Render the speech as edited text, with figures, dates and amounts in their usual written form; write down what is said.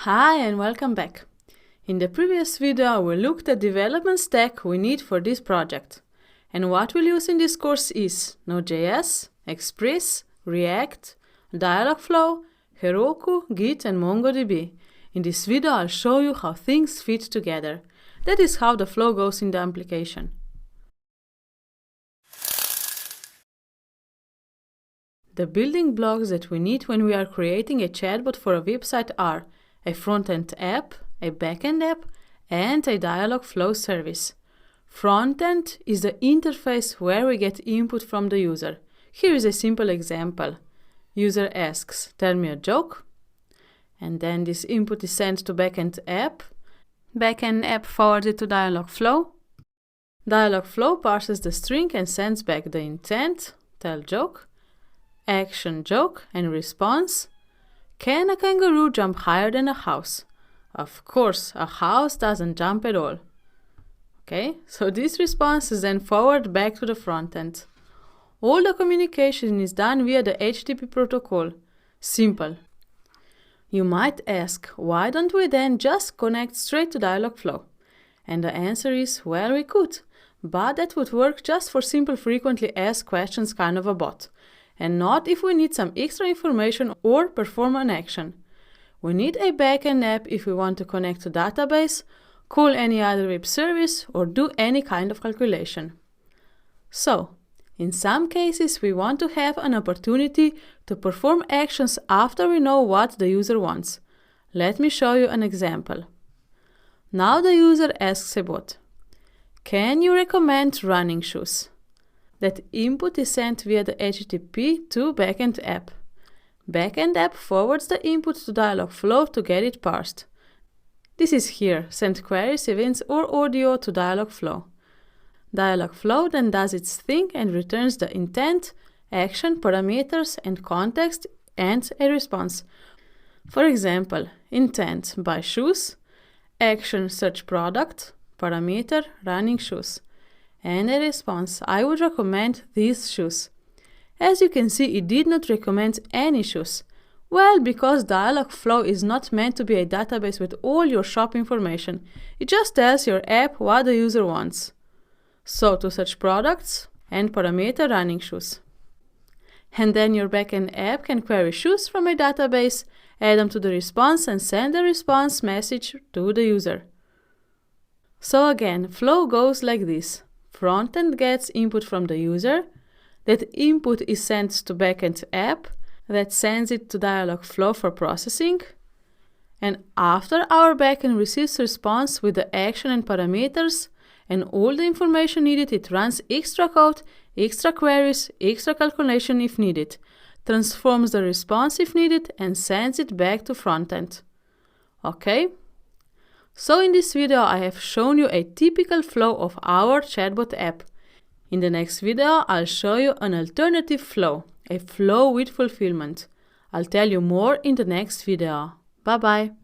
Hi and welcome back. In the previous video we looked at the development stack we need for this project. And what we'll use in this course is Node.js, Express, React, Dialogflow, Heroku, Git and MongoDB. In this video I'll show you how things fit together. That is how the flow goes in the application. The building blocks that we need when we are creating a chatbot for a website are a front-end app, a back-end app, and a Dialogflow service. Front-end is the interface where we get input from the user. Here is a simple example. User asks, "Tell me a joke," and then this input is sent to back-end app. Back-end app forwards it to Dialogflow. Dialogflow parses the string and sends back the intent, tell joke, action joke, and response. Can a kangaroo jump higher than a house? Of course, a house doesn't jump at all. Okay, so this response is then forwarded back to the front end. All the communication is done via the HTTP protocol. Simple. You might ask, why don't we then just connect straight to Dialogflow? And the answer is, well, we could, but that would work just for simple frequently asked questions kind of a bot, and not if we need some extra information or perform an action. We need a backend app if we want to connect to database, call any other web service, or do any kind of calculation. So, in some cases we want to have an opportunity to perform actions after we know what the user wants. Let me show you an example. Now the user asks a bot, "Can you recommend running shoes?" That input is sent via the HTTP to backend app. Backend app forwards the input to Dialogflow to get it parsed. This is here, send queries, events or audio to Dialogflow. Dialogflow then does its thing and returns the intent, action, parameters and context and a response. For example, intent, buy shoes, action, search product, parameter, running shoes. And a response, I would recommend these shoes. As you can see, it did not recommend any shoes. Well, because Dialogflow is not meant to be a database with all your shop information. It just tells your app what the user wants. So to search products and parameter running shoes. And then your backend app can query shoes from a database, add them to the response and send the response message to the user. So again, flow goes like this. Frontend gets input from the user. That input is sent to backend app that sends it to Dialogflow for processing. And after our backend receives response with the action and parameters and all the information needed, it runs extra code, extra queries, extra calculation if needed, transforms the response if needed, and sends it back to frontend. Okay? So in this video I have shown you a typical flow of our chatbot app. In the next video I'll show you an alternative flow, a flow with fulfillment. I'll tell you more in the next video. Bye bye!